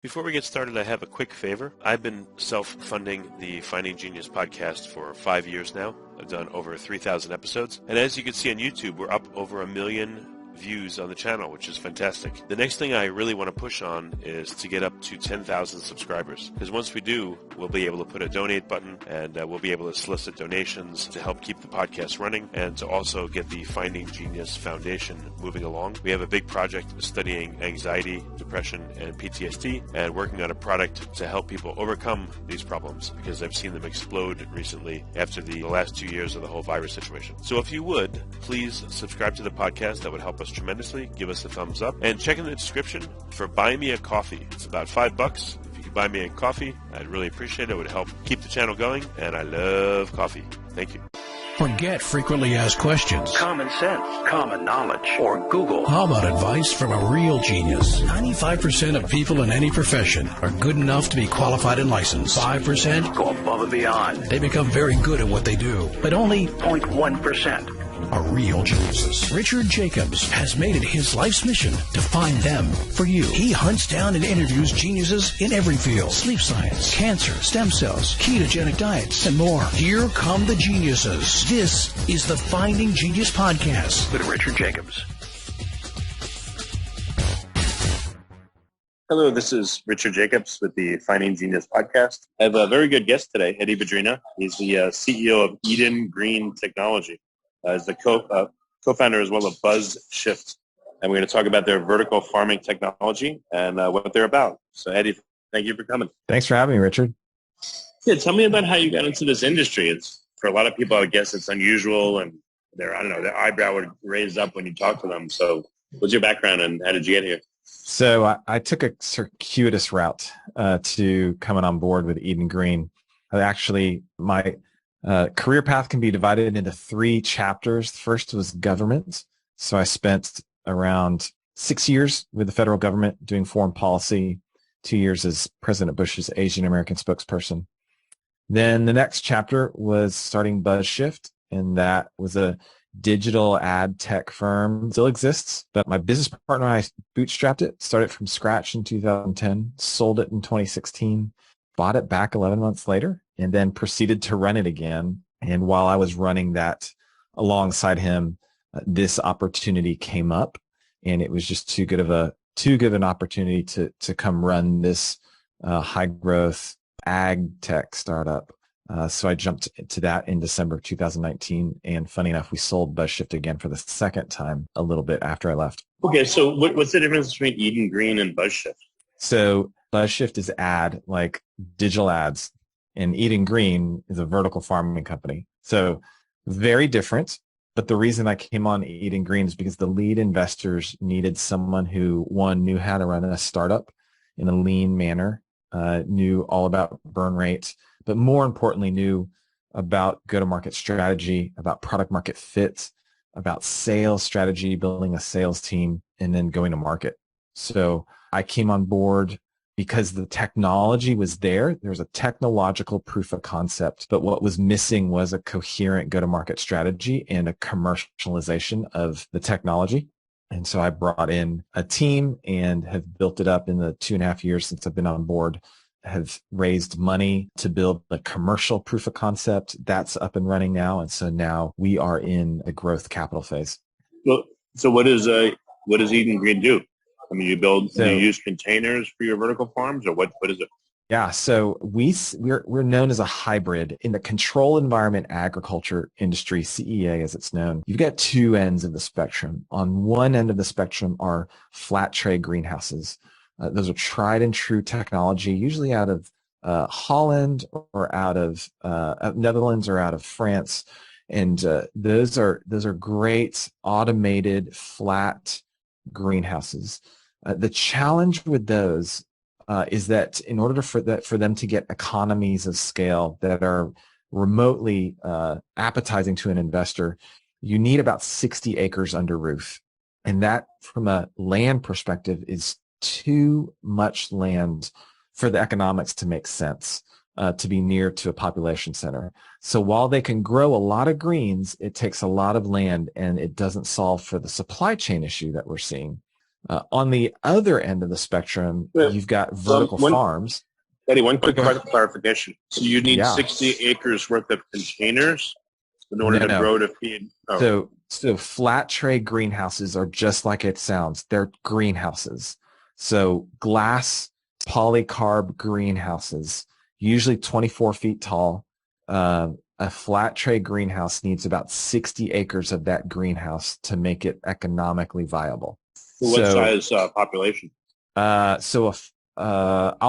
Before we get started, I have a quick favor. I've been self-funding the Finding Genius podcast for 5 years now. I've done over 3,000 episodes. And as you can see on YouTube, we're up over 1 million views on the channel, which is fantastic. The next thing I really want to push on is to get up to 10,000 subscribers. Because once we do, we'll be able to put a donate button and we'll be able to solicit donations to help keep the podcast running and to also get the Finding Genius Foundation moving along. We have a big project studying anxiety, depression, and PTSD and working on a product to help people overcome these problems because I've seen them explode recently after the last 2 years of the whole virus situation. So if you would, please subscribe to the podcast. That would help us tremendously. Give us a thumbs up and check in the description for Buy Me a Coffee. It's about $5. If you could buy me a coffee, I'd really appreciate it. It would help keep the channel going, and I love coffee. Thank you. Forget frequently asked questions, common sense, common knowledge, or Google. How about advice from a real genius? 95% of people in any profession are good enough to be qualified and licensed. 5% go above and beyond. They become very good at what they do, but only 0.1% are real geniuses. Richard Jacobs has made it his life's mission to find them for you. He hunts down and interviews geniuses in every field: sleep science, cancer, stem cells, ketogenic diets, and more. Here come the geniuses. This is the Finding Genius Podcast with Richard Jacobs. Hello, this is Richard Jacobs with the Finding Genius Podcast. I have a very good guest today, Eddy Badrina. He's the CEO of Eden Green Technology. As the co-founder as well of BuzzShift. And we're going to talk about their vertical farming technology and what they're about. So, Eddy, thank you for coming. Thanks for having me, Richard. Yeah, tell me about how you got into this industry. It's for a lot of people, I would guess it's unusual, and their eyebrow would raise up when you talk to them. So, what's your background and how did you get here? So, I took a circuitous route to coming on board with Eden Green. My career path can be divided into 3 chapters. The first was government. So I spent around 6 years with the federal government doing foreign policy, 2 years as President Bush's Asian American spokesperson. Then the next chapter was starting BuzzShift, and that was a digital ad tech firm. Still exists, but my business partner and I bootstrapped it, started from scratch in 2010, sold it in 2016, bought it back 11 months later, and then proceeded to run it again. And while I was running that alongside him, this opportunity came up, and it was just too good of an opportunity to come run this high growth ag tech startup. So I jumped to that in December 2019. And funny enough, we sold BuzzShift again for the second time a little bit after I left. Okay, so what's the difference between Eden Green and BuzzShift? So BuzzShift is like digital ads, and Eden Green is a vertical farming company. So very different. But the reason I came on Eden Green is because the lead investors needed someone who, one, knew how to run a startup in a lean manner, knew all about burn rates, but more importantly, knew about go-to-market strategy, about product market fit, about sales strategy, building a sales team, and then going to market. So I came on board because the technology was there. There was a technological proof of concept, but what was missing was a coherent go-to-market strategy and a commercialization of the technology. And so I brought in a team and have built it up in the 2.5 years since I've been on board, have raised money to build a commercial proof of concept. That's up and running now. And so now we are in a growth capital phase. Well, so what does Eden Green do? I mean, you use containers for your vertical farms, or what is it? Yeah, so we're known as a hybrid in the control environment agriculture industry, CEA as it's known. You've got 2 ends of the spectrum. On one end of the spectrum are flat tray greenhouses. Those are tried and true technology, usually out of Holland or out of Netherlands or out of France, and those are great automated flat greenhouses. The challenge with those is that in order for them to get economies of scale that are remotely appetizing to an investor, you need about 60 acres under roof. And that, from a land perspective, is too much land for the economics to make sense, to be near to a population center. So while they can grow a lot of greens, it takes a lot of land, and it doesn't solve for the supply chain issue that we're seeing. On the other end of the spectrum, Yeah. you've got vertical farms. Eddie, one quick clarification. So you need Yeah. 60 acres worth of containers in order to No. grow to feed. Oh. So flat tray greenhouses are just like it sounds. They're greenhouses. So glass polycarb greenhouses, usually 24 feet tall. A flat tray greenhouse needs about 60 acres of that greenhouse to make it economically viable. What size population? I'll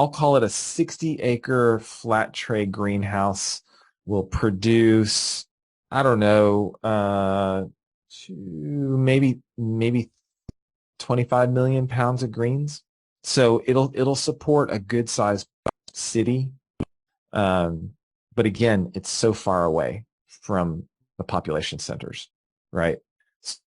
call it a 60-acre flat tray greenhouse will produce, I don't know, maybe 25 million pounds of greens. So it'll support a good sized city. But again, it's so far away from the population centers, right?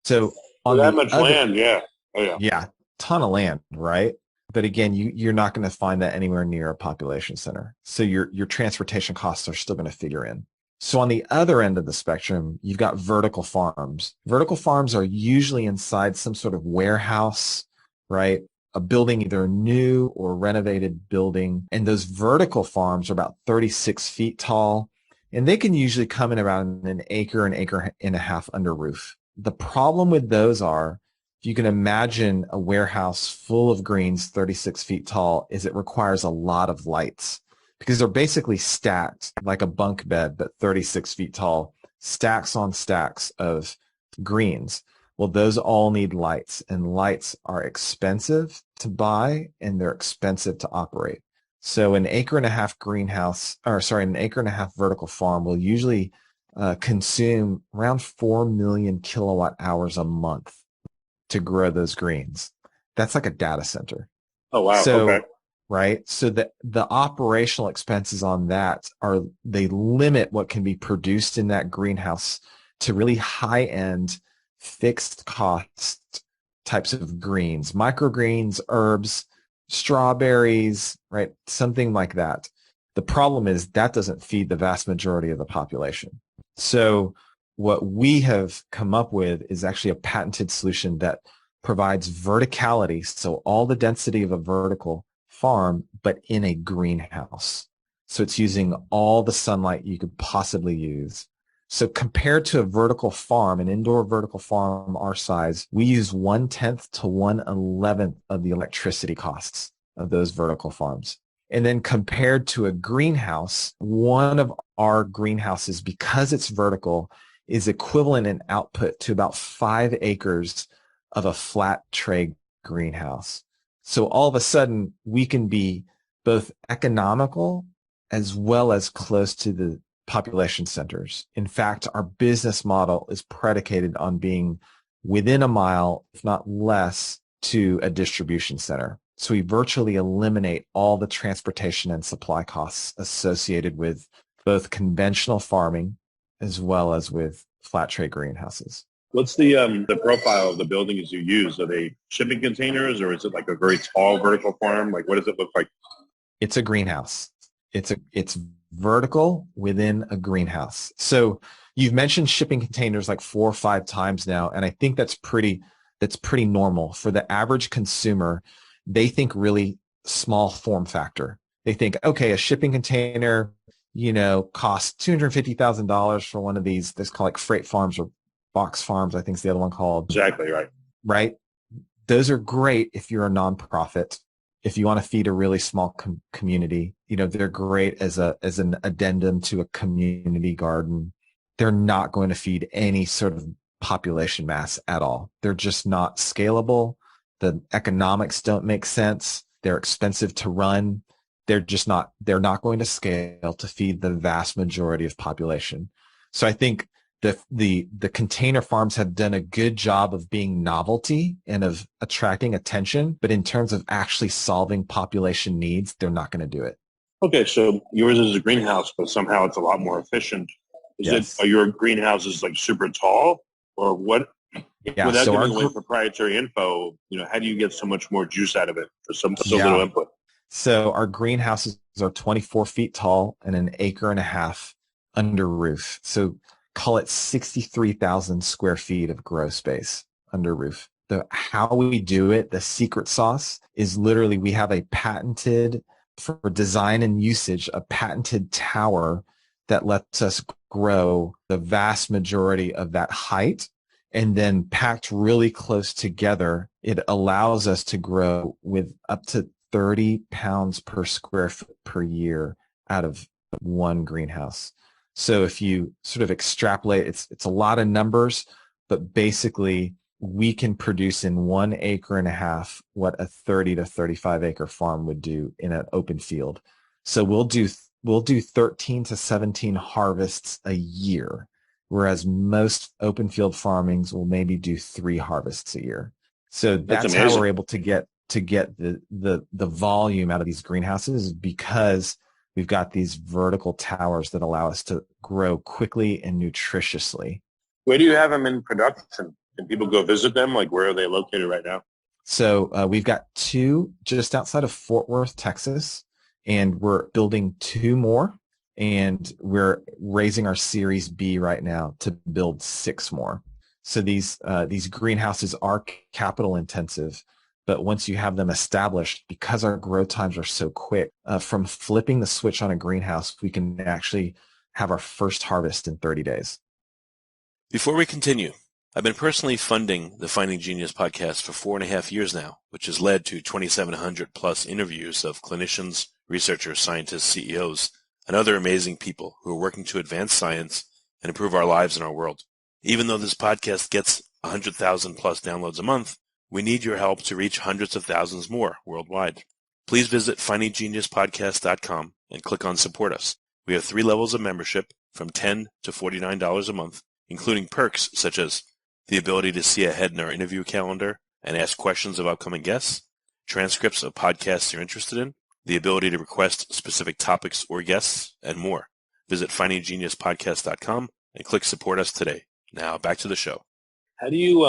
So on that much land, yeah. Oh, yeah. Yeah, ton of land, right? But again, you're not going to find that anywhere near a population center. So your transportation costs are still going to figure in. So on the other end of the spectrum, you've got vertical farms. Vertical farms are usually inside some sort of warehouse, right? A building, either a new or renovated building. And those vertical farms are about 36 feet tall. And they can usually come in around an acre and a half under roof. The problem with those are, if you can imagine a warehouse full of greens 36 feet tall, is it requires a lot of lights because they're basically stacked like a bunk bed, but 36 feet tall, stacks on stacks of greens. Well, those all need lights, and lights are expensive to buy and they're expensive to operate. So an acre and a half vertical farm will usually consume around 4 million kilowatt hours a month to grow those greens. That's like a data center. Oh, wow. So, okay. Right. So the operational expenses on that they limit what can be produced in that greenhouse to really high end fixed cost types of greens, microgreens, herbs, strawberries, right? Something like that. The problem is that doesn't feed the vast majority of the population. So what we have come up with is actually a patented solution that provides verticality, so all the density of a vertical farm, but in a greenhouse. So it's using all the sunlight you could possibly use. So compared to a vertical farm, an indoor vertical farm our size, we use 1/10 to 1/11 of the electricity costs of those vertical farms. And then compared to a greenhouse, one of our greenhouses, because it's vertical, is equivalent in output to about 5 acres of a flat tray greenhouse. So all of a sudden, we can be both economical as well as close to the population centers. In fact, our business model is predicated on being within a mile, if not less, to a distribution center. So we virtually eliminate all the transportation and supply costs associated with both conventional farming as well as with flat tray greenhouses. What's the profile of the buildings you use? Are they shipping containers, or is it like a very tall vertical farm? Like, what does it look like? It's a greenhouse. It's vertical within a greenhouse. So you've mentioned shipping containers like 4 or 5 times now, and I think that's pretty normal for the average consumer. They think really small form factor. They think, okay, a shipping container, costs $250,000 for one of these. There's called like freight farms or box farms, I think is the other one called. Exactly right. Right. Those are great if you're a nonprofit. If you want to feed a really small community, they're great as an addendum to a community garden. They're not going to feed any sort of population mass at all. They're just not scalable. The economics don't make sense. They're expensive to run. They're not going to scale to feed the vast majority of population. So I think the container farms have done a good job of being novelty and of attracting attention, but in terms of actually solving population needs, they're not going to do it. Okay, so yours is a greenhouse, but somehow it's a lot more efficient. Are your greenhouses like super tall, or what? Yeah, without so giving away proprietary info, how do you get so much more juice out of it for so little input? So our greenhouses are 24 feet tall and an acre and a half under roof. So call it 63,000 square feet of grow space under roof. the how we do it, the secret sauce is literally we have a patented, for design and usage, a patented tower that lets us grow the vast majority of that height. And then packed really close together, it allows us to grow with up to 30 pounds per square foot per year out of one greenhouse. So if you sort of extrapolate, it's a lot of numbers, but basically we can produce in 1.5 acres what a 30 to 35 acre farm would do in an open field. So we'll do 13 to 17 harvests a year, whereas most open field farmings will maybe do 3 harvests a year. So that's how we're able to get the volume out of these greenhouses, because we've got these vertical towers that allow us to grow quickly and nutritiously. Where do you have them in production? Can people go visit them? Like, where are they located right now? So we've got 2 just outside of Fort Worth, Texas, and we're building 2 more. And we're raising our Series B right now to build 6 more. So these greenhouses are capital intensive, but once you have them established, because our grow times are so quick, from flipping the switch on a greenhouse, we can actually have our first harvest in 30 days. Before we continue, I've been personally funding the Finding Genius podcast for 4.5 years now, which has led to 2,700 plus interviews of clinicians, researchers, scientists, CEOs, and other amazing people who are working to advance science and improve our lives and our world. Even though this podcast gets 100,000 plus downloads a month, we need your help to reach hundreds of thousands more worldwide. Please visit findinggeniuspodcast.com and click on Support Us. We have 3 levels of membership from $10 to $49 a month, including perks such as the ability to see ahead in our interview calendar and ask questions of upcoming guests, transcripts of podcasts you're interested in, the ability to request specific topics or guests, and more. Visit findinggeniuspodcast.com and click Support Us today. Now back to the show. How do you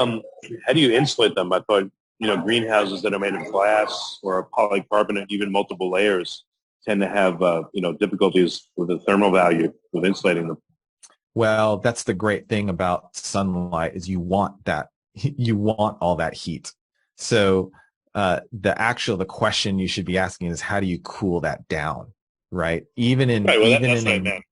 insulate them? I thought, greenhouses that are made of glass or polycarbonate, even multiple layers, tend to have difficulties with the thermal value with insulating them. Well, that's the great thing about sunlight, is you want that. You want all that heat. So the question you should be asking is, how do you cool that down, right? Even in the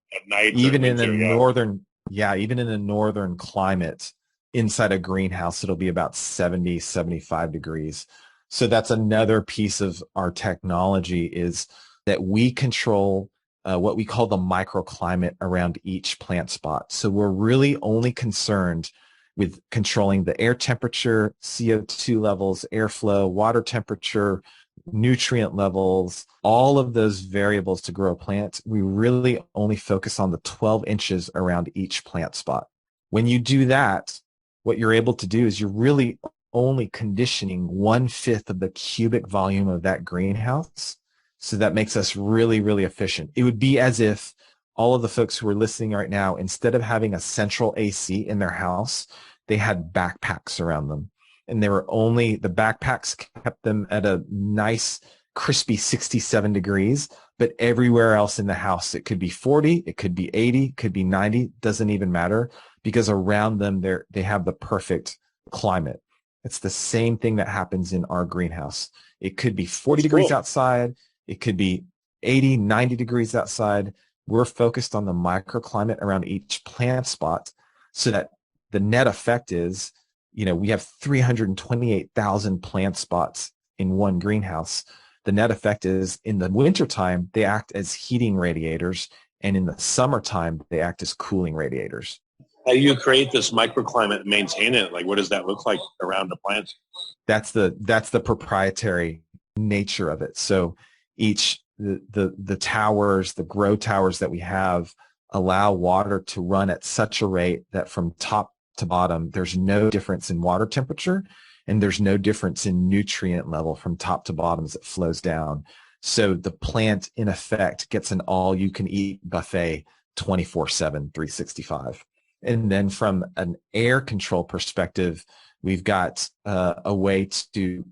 northern climate, inside a greenhouse, it'll be about 70, 75 degrees. So that's another piece of our technology, is that we control what we call the microclimate around each plant spot. So we're really only concerned with controlling the air temperature, CO2 levels, airflow, water temperature, nutrient levels, all of those variables to grow a plant. We really only focus on the 12 inches around each plant spot. When you do that, what you're able to do is you're really only conditioning 1/5 of the cubic volume of that greenhouse. So that makes us really, really efficient. It would be as if all of the folks who are listening right now, instead of having a central AC in their house, they had backpacks around them. And the backpacks kept them at a nice, crispy 67 degrees, but everywhere else in the house, it could be 40, it could be 80, it could be 90, doesn't even matter, because around them, they have the perfect climate. It's the same thing that happens in our greenhouse. It could be 40 degrees outside. It could be 80, 90 degrees outside. We're focused on the microclimate around each plant spot, so that the net effect is, we have 328,000 plant spots in one greenhouse. The net effect is, in the wintertime, they act as heating radiators, and in the summertime, they act as cooling radiators. How do you create this microclimate and maintain it? Like, what does that look like around the plants? That's the proprietary nature of it. So the towers, the grow towers that we have, allow water to run at such a rate that from top to bottom, there's no difference in water temperature, and there's no difference in nutrient level from top to bottom as it flows down. So the plant, in effect, gets an all-you-can-eat buffet 24/7, 365. And then from an air control perspective, we've got a way to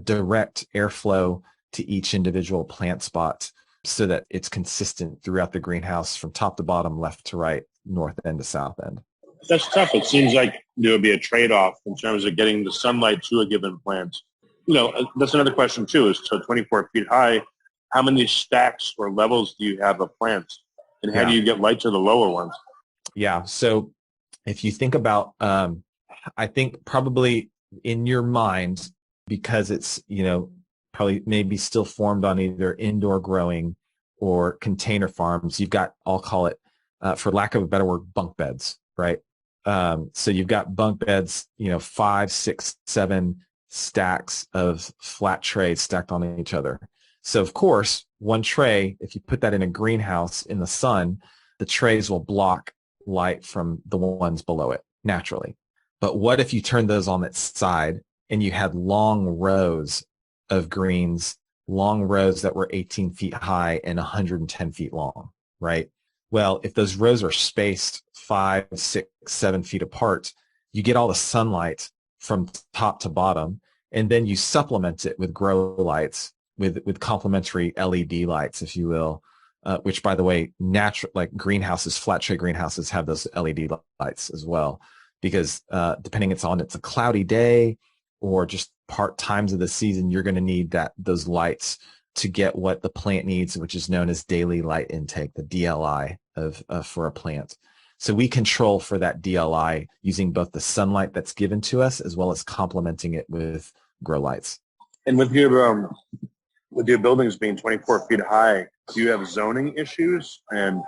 direct airflow to each individual plant spot so that it's consistent throughout the greenhouse from top to bottom, left to right, north end to south end. That's tough. It seems like there would be a trade-off in terms of getting the sunlight to a given plant. That's another question too, is so 24 feet high, how many stacks or levels do you have of plants? And how do you get light to the lower ones? Yeah. So if you think about, I think probably in your mind, because it's, probably maybe still formed on either indoor growing or container farms, you've got, I'll call it, for lack of a better word, bunk beds, right? So you've got bunk beds, 5, 6, 7 stacks of flat trays stacked on each other. So of course, one tray, if you put that in a greenhouse in the sun, the trays will block light from the ones below it naturally. But what if you turn those on its side and you had long rows of greens, long rows that were 18 feet high and 110 feet long, right? Well, if those rows are spaced 5, 6, 7 feet apart, you get all the sunlight from top to bottom, and then you supplement it with grow lights, with complementary LED lights, if you will, which, by the way, natural, like greenhouses, flat tray greenhouses have those LED lights as well, because depending it's a cloudy day or just part times of the season, you're going to need those lights to get what the plant needs, which is known as daily light intake, the DLI for a plant. So we control for that DLI using both the sunlight that's given to us as well as complementing it with grow lights. And with your buildings being 24 feet high, do you have zoning issues? And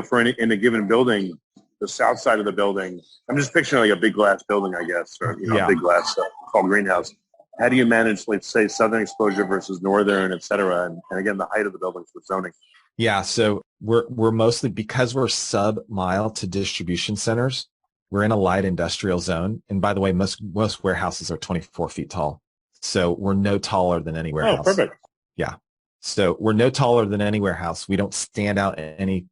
for in a given building, the south side of the building, I'm just picturing like a big glass building, I guess, or a big glass called greenhouse. How do you manage, let's say, southern exposure versus northern, et cetera, and again, the height of the buildings with zoning? Yeah, so we're mostly, because we're sub-mile to distribution centers, we're in a light industrial zone. And by the way, most warehouses are 24 feet tall. So we're no taller than any warehouse. Oh, perfect. Yeah. So we're no taller than any warehouse. We don't stand out any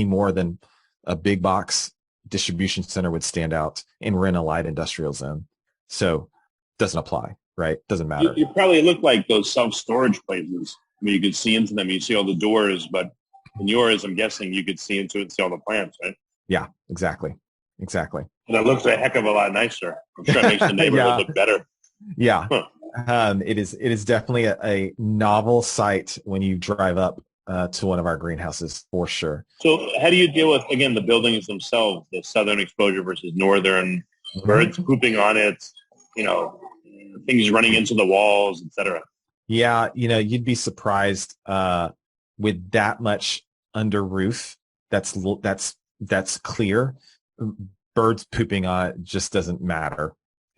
more than a big box distribution center would stand out. And we're in a light industrial zone. So it doesn't apply, right? Doesn't matter. You probably look like those self-storage places. I mean, you could see into them. You see all the doors, but in yours, I'm guessing you could see into it and see all the plants, right? Yeah, exactly. And it looks a heck of a lot nicer. I'm sure it makes the neighborhood look better. Yeah. It is definitely a novel sight when you drive up to one of our greenhouses, for sure. So how do you deal with, again, the buildings themselves, the southern exposure versus northern, birds pooping on it, things running into the walls, et cetera? Yeah, you'd be surprised with that much under roof that's clear. Birds pooping on it just doesn't matter.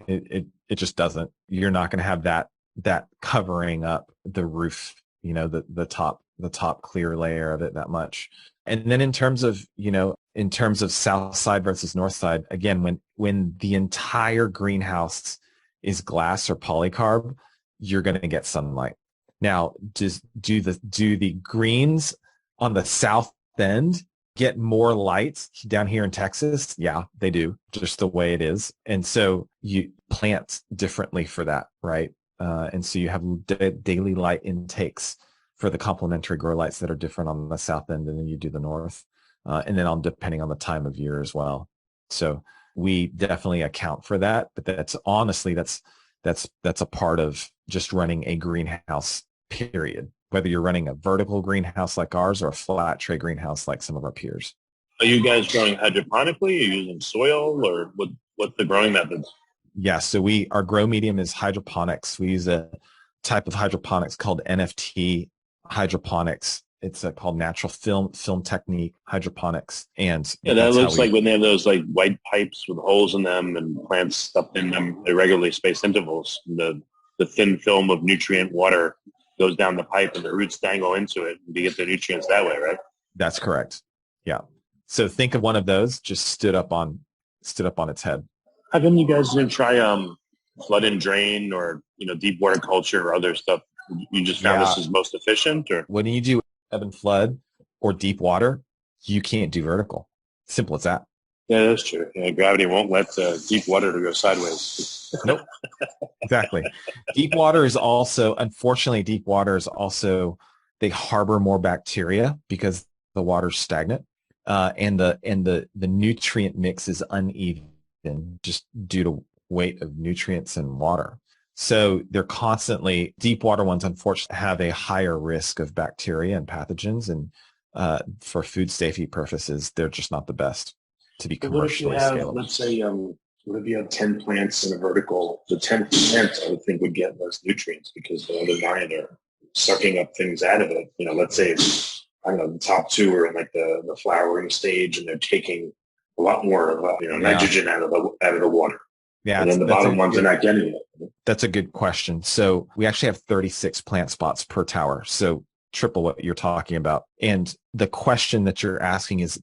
It just doesn't. You're not going to have that covering up the roof, the top clear layer of it that much. And then in terms of south side versus north side, again, when the entire greenhouse is glass or polycarb, you're going to get sunlight. Now, do the greens on the south end get more light down here in Texas? Yeah, they do, just the way it is. And so you plant differently for that, right? And so you have daily light intakes for the complementary grow lights that are different on the south end than you do the north. And then depending on the time of year as well. So we definitely account for that, but that's a part of just running a greenhouse, period. Whether you're running a vertical greenhouse like ours or a flat tray greenhouse like some of our peers. Are you guys growing hydroponically? Are you using soil, or what's the growing methods? Yeah, so our grow medium is hydroponics. We use a type of hydroponics called NFT hydroponics. It's called natural film technique hydroponics. And yeah, that looks like when they have those like white pipes with holes in them and plants stuffed in them at regularly spaced intervals. The thin film of nutrient water goes down the pipe and the roots dangle into it, and you get the nutrients that way, right? That's correct. Yeah. So think of one of those just stood up on its head. How come you guys didn't try flood and drain or deep water culture or other stuff? You just found this is most efficient, or when you do ebb and flood or deep water, you can't do vertical. Simple as that. Yeah, that's true. Yeah, gravity won't let deep water to go sideways. Nope. Exactly. Unfortunately, they harbor more bacteria because the water's stagnant. and the nutrient mix is uneven just due to weight of nutrients and water. So they're constantly, deep water ones unfortunately have a higher risk of bacteria and pathogens, and for food safety purposes, they're just not the best to be commercially scalable. Let's say, what if you have 10 plants in a vertical? The 10 plants, I would think, would get less nutrients because the other 9 are sucking up things out of it. Let's say, I don't know, the top 2 are in like the flowering stage, and they're taking a lot more of nitrogen out of the water. Yeah, and then the bottom ones are not getting it. That's a good question. So we actually have 36 plant spots per tower. So triple what you're talking about. And the question that you're asking is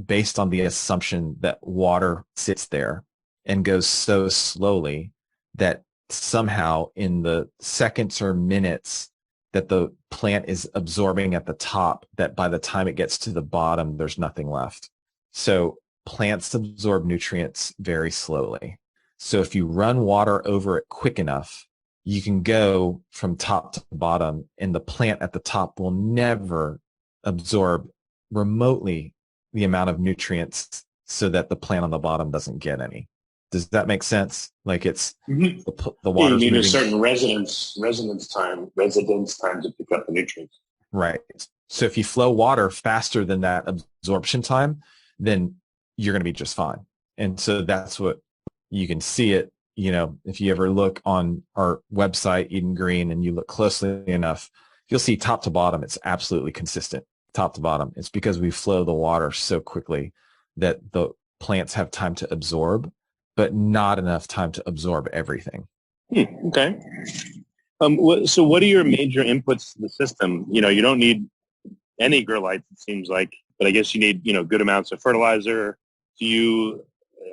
based on the assumption that water sits there and goes so slowly that somehow in the seconds or minutes that the plant is absorbing at the top, that by the time it gets to the bottom, there's nothing left. So plants absorb nutrients very slowly. So if you run water over it quick enough, you can go from top to bottom, and the plant at the top will never absorb remotely the amount of nutrients so that the plant on the bottom doesn't get any. Does that make sense? Like it's the water. You need a certain residence time to pick up the nutrients. Right. So if you flow water faster than that absorption time, then you're going to be just fine. And so that's what you can see it. If you ever look on our website, Eden Green, and you look closely enough, you'll see top to bottom, it's absolutely consistent. Top to bottom. It's because we flow the water so quickly that the plants have time to absorb, but not enough time to absorb everything. Okay. So what are your major inputs to the system? You don't need any grow lights, it seems like, but I guess you need, good amounts of fertilizer.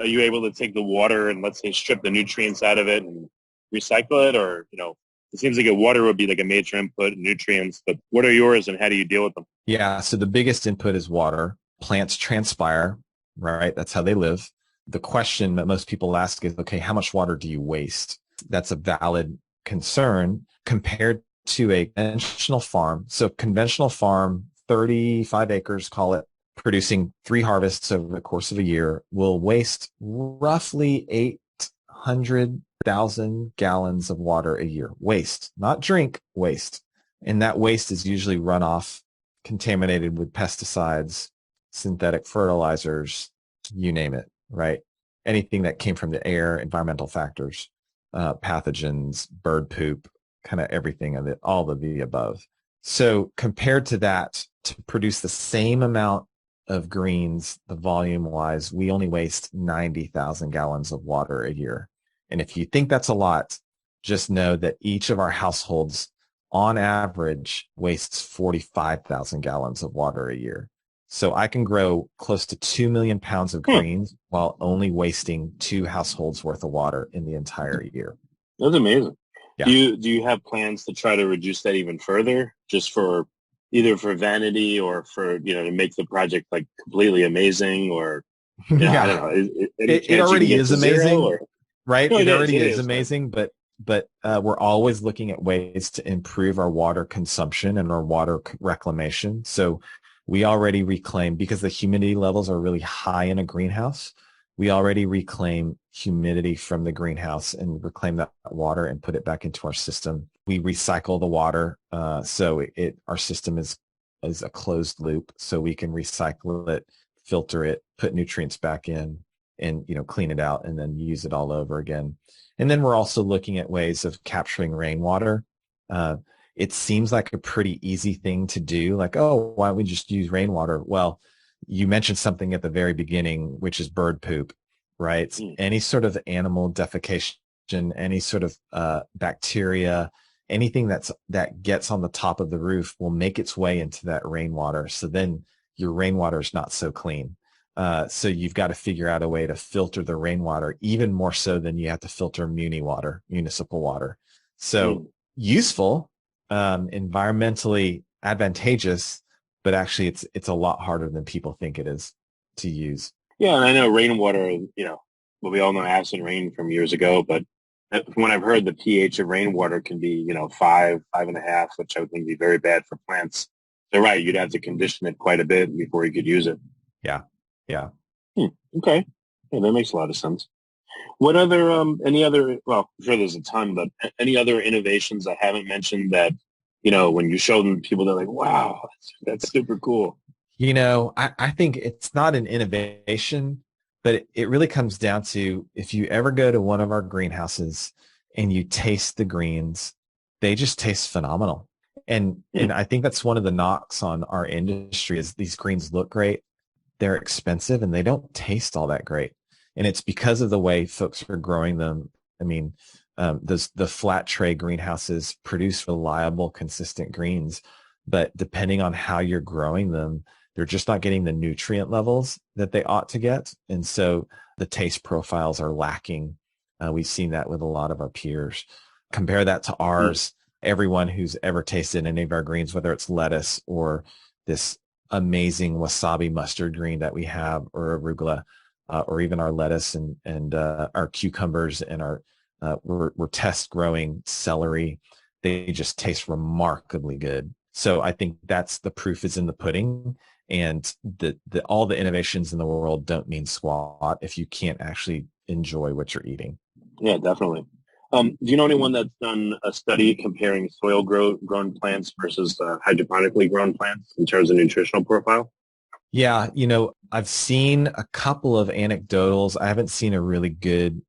Are you able to take the water and, let's say, strip the nutrients out of it and recycle it? Or, it seems like water would be like a major input, nutrients, but what are yours and how do you deal with them? Yeah. So the biggest input is water. Plants transpire, right? That's how they live. The question that most people ask is, okay, how much water do you waste? That's a valid concern compared to a conventional farm. So conventional farm, 35 acres, call it, producing 3 harvests over the course of a year, will waste roughly 800,000 gallons of water a year. Waste, not drink, waste. And that waste is usually runoff, contaminated with pesticides, synthetic fertilizers, you name it, right? Anything that came from the air, environmental factors, pathogens, bird poop, kind of everything of it, all of the above. So compared to that, to produce the same amount of greens, the volume wise, we only waste 90,000 gallons of water a year. And if you think that's a lot, just know that each of our households on average wastes 45,000 gallons of water a year. So I can grow close to 2 million pounds of greens while only wasting 2 households worth of water in the entire year. That's amazing. Yeah. Do you have plans to try to reduce that even further, just for either for vanity or for, to make the project like completely amazing, or, yeah. I don't know. It already is amazing, right? No, it already is is amazing, but we're always looking at ways to improve our water consumption and our water reclamation. So we already reclaim, because the humidity levels are really high in a greenhouse, we already reclaim humidity from the greenhouse and reclaim that water and put it back into our system. We recycle the water, so our system is a closed loop, so we can recycle it, filter it, put nutrients back in, and clean it out, and then use it all over again. And then we're also looking at ways of capturing rainwater. It seems like a pretty easy thing to do, like, oh, why don't we just use rainwater? Well, you mentioned something at the very beginning, which is bird poop, right? Any sort of animal defecation, any sort of bacteria, anything that gets on the top of the roof will make its way into that rainwater. So then your rainwater is not so clean. So you've got to figure out a way to filter the rainwater even more so than you have to filter municipal water. So useful, environmentally advantageous, but actually it's a lot harder than people think it is to use. Yeah, and I know rainwater, we all know acid rain from years ago, but when I've heard the pH of rainwater can be, 5, 5.5, which I would think would be very bad for plants. So right, you'd have to condition it quite a bit before you could use it. Yeah. Yeah. Okay. Yeah, that makes a lot of sense. What other, any other, well, I'm sure there's a ton, but any other innovations I haven't mentioned that, when you show them people, they're like, wow, that's super cool. I think it's not an innovation, but it really comes down to if you ever go to one of our greenhouses and you taste the greens, they just taste phenomenal. And I think that's one of the knocks on our industry is these greens look great, they're expensive, and they don't taste all that great. And it's because of the way folks are growing them. I mean, the flat tray greenhouses produce reliable, consistent greens, but depending on how you're growing them, they're just not getting the nutrient levels that they ought to get. And so the taste profiles are lacking. We've seen that with a lot of our peers. Compare that to ours. Everyone who's ever tasted any of our greens, whether it's lettuce or this amazing wasabi mustard green that we have, or arugula, or even our lettuce and our cucumbers and our we're test growing celery. They just taste remarkably good. So I think that's the proof is in the pudding, and all the innovations in the world don't mean squat if you can't actually enjoy what you're eating. Yeah, definitely. Do you know anyone that's done a study comparing soil grown plants versus hydroponically grown plants in terms of nutritional profile? Yeah, I've seen a couple of anecdotals. I haven't seen a really good,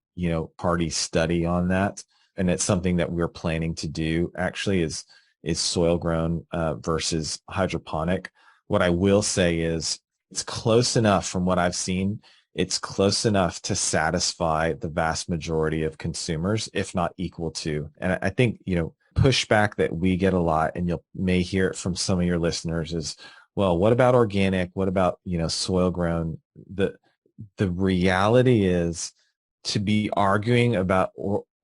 party study on that. And it's something that we're planning to do actually is soil grown versus hydroponic. What I will say is it's close enough from what I've seen. It's close enough to satisfy the vast majority of consumers, if not equal to. And I think, pushback that we get a lot, and you may hear it from some of your listeners is, well, what about organic? What about, soil grown? The reality is to be arguing about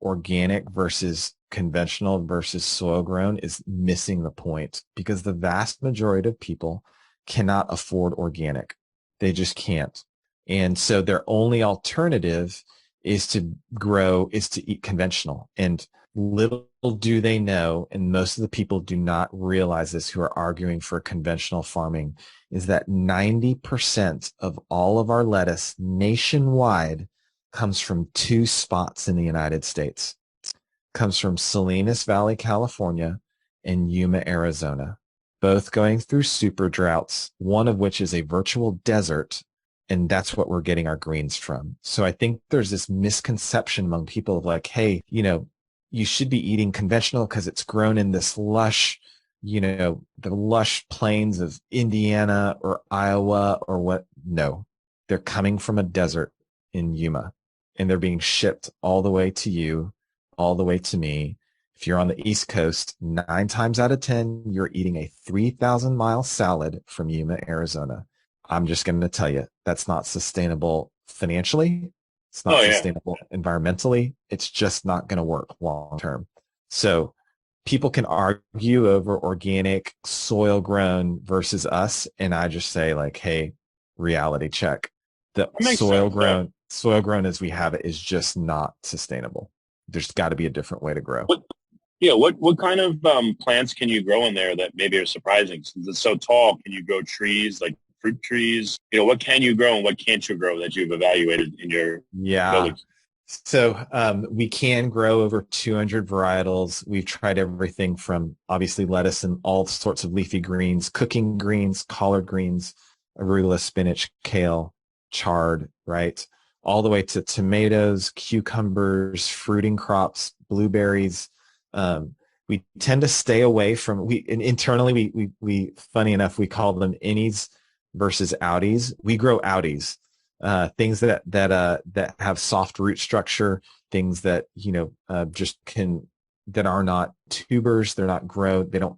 organic versus conventional versus soil grown is missing the point, because the vast majority of people cannot afford organic. They just can't. And so their only alternative is to eat conventional. And little do they know, and most of the people do not realize this who are arguing for conventional farming, is that 90% of all of our lettuce nationwide comes from two spots in the United States. It comes from Salinas Valley, California, and Yuma, Arizona, both going through super droughts, one of which is a virtual desert. And that's what we're getting our greens from. So I think there's this misconception among people of like, hey, you should be eating conventional because it's grown in this lush, the lush plains of Indiana or Iowa or what. No, they're coming from a desert in Yuma, and they're being shipped all the way to you, all the way to me. If you're on the East Coast, 9 times out of 10, you're eating a 3,000-mile salad from Yuma, Arizona. I'm just going to tell you, that's not sustainable financially. It's not sustainable environmentally. It's just not going to work long term. So people can argue over organic, soil grown versus us. And I just say like, hey, reality check. The soil grown as we have it is just not sustainable. There's got to be a different way to grow. What kind of plants can you grow in there that maybe are surprising? Since it's so tall, can you grow trees like fruit trees? What can you grow and what can't you grow that you've evaluated in your buildings? So we can grow over 200 varietals. We've tried everything from obviously lettuce and all sorts of leafy greens, cooking greens, collard greens, arugula, spinach, kale, chard, right? All the way to tomatoes, cucumbers, fruiting crops, blueberries. We tend to stay away from, internally, we funny enough, we call them innies versus outies. We grow outies, things that have soft root structure, things that, that are not tubers. They're not grown.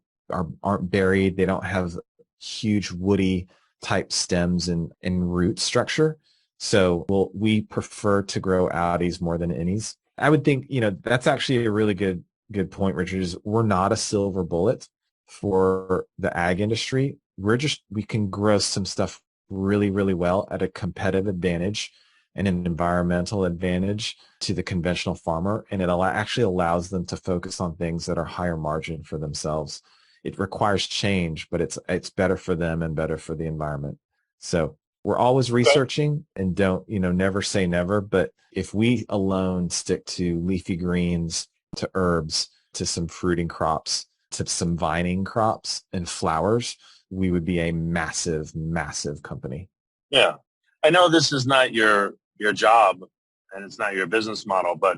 Aren't buried. They don't have huge woody type stems and root structure. So we prefer to grow outies more than innies. I would think, that's actually a really good point, Richard, is we're not a silver bullet for the ag industry. We can grow some stuff really, really well at a competitive advantage and an environmental advantage to the conventional farmer. And it actually allows them to focus on things that are higher margin for themselves. It requires change, but it's better for them and better for the environment. So we're always researching and don't, never say never. But if we alone stick to leafy greens, to herbs, to some fruiting crops, to some vining crops and flowers, we would be a massive, massive company. Yeah. I know this is not your job and it's not your business model, but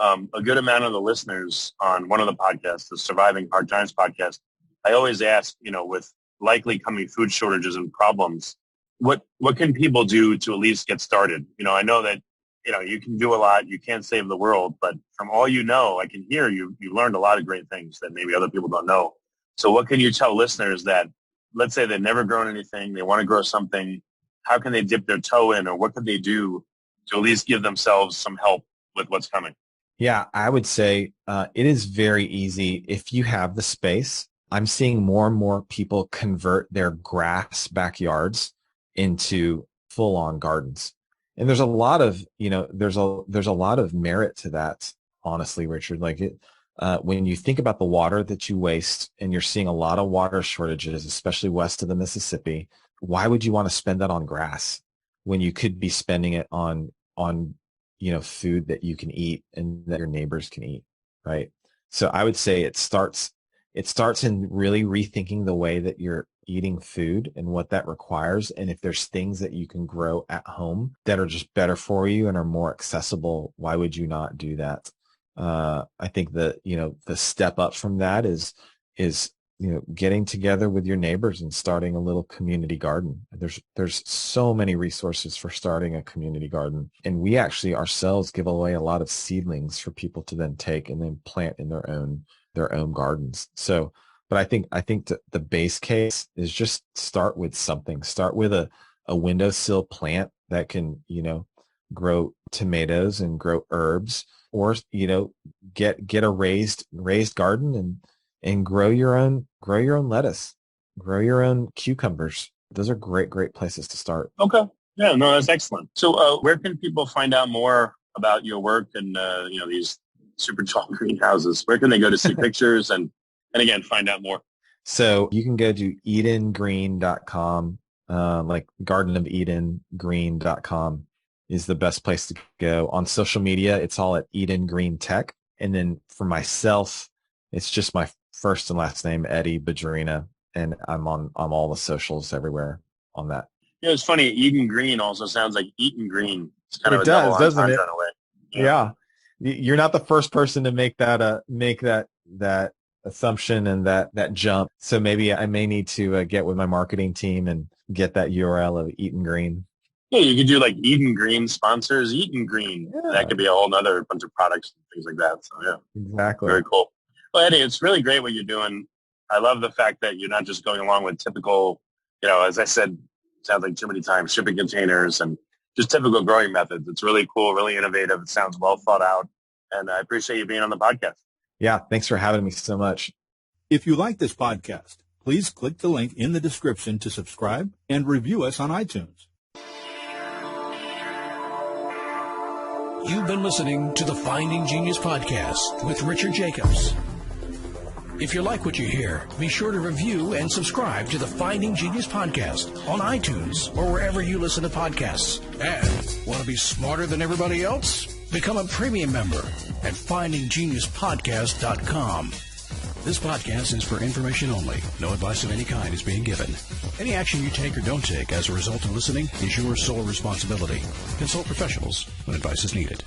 a good amount of the listeners on one of the podcasts, the Surviving Hard Times podcast, I always ask, with likely coming food shortages and problems, what can people do to at least get started? I know that, you can do a lot. You can't save the world, but from all I can hear you learned a lot of great things that maybe other people don't know. So what can you tell listeners that, let's say they've never grown anything, they want to grow something, how can they dip their toe in, or what could they do to at least give themselves some help with what's coming? Yeah, I would say it is very easy if you have the space. I'm seeing more and more people convert their grass backyards into full-on gardens. And there's a lot of, there's a lot of merit to that, honestly, Richard. Like when you think about the water that you waste, and you're seeing a lot of water shortages, especially west of the Mississippi, why would you want to spend that on grass when you could be spending it on food that you can eat and that your neighbors can eat, right? So I would say it starts in really rethinking the way that you're eating food and what that requires. And if there's things that you can grow at home that are just better for you and are more accessible, why would you not do that? I think that, the step up from that is getting together with your neighbors and starting a little community garden. There's so many resources for starting a community garden. And we actually ourselves give away a lot of seedlings for people to then take and then plant in their own gardens. So, but I think the base case is just start with something. Start with a windowsill plant that can, grow tomatoes and grow herbs, or, get a raised garden and grow your own lettuce, grow your own cucumbers. Those are great places to start. Okay. Yeah, no, that's excellent. So where can people find out more about your work and, these super tall greenhouses? Where can they go to see pictures and again, find out more? So you can go to edengreen.com, like gardenofedengreen.com is the best place to go. On social media, it's all at Eden Green Tech. And then for myself, it's just my first and last name, Eddy Badrina, and I'm on all the socials everywhere on that. Yeah, it's funny. Eden Green also sounds like Eaton Green. It's kind of it does, doesn't it? Yeah. You're not the first person to make that assumption and that jump. So maybe I may need to get with my marketing team and get that URL of Eaton Green. Yeah, you could do like Eden Green sponsors Eaton Green. Yeah. That could be a whole nother bunch of products and things like that. So yeah, exactly. Very cool. Well, Eddy, it's really great what you're doing. I love the fact that you're not just going along with typical, as I said, sounds like too many times, shipping containers and just typical growing methods. It's really cool, really innovative. It sounds well thought out. And I appreciate you being on the podcast. Yeah, thanks for having me so much. If you like this podcast, please click the link in the description to subscribe and review us on iTunes. You've been listening to the Finding Genius podcast with Richard Jacobs. If you like what you hear, be sure to review and subscribe to the Finding Genius podcast on iTunes or wherever you listen to podcasts. And want to be smarter than everybody else? Become a premium member at FindingGeniusPodcast.com. This podcast is for information only. No advice of any kind is being given. Any action you take or don't take as a result of listening is your sole responsibility. Consult professionals when advice is needed.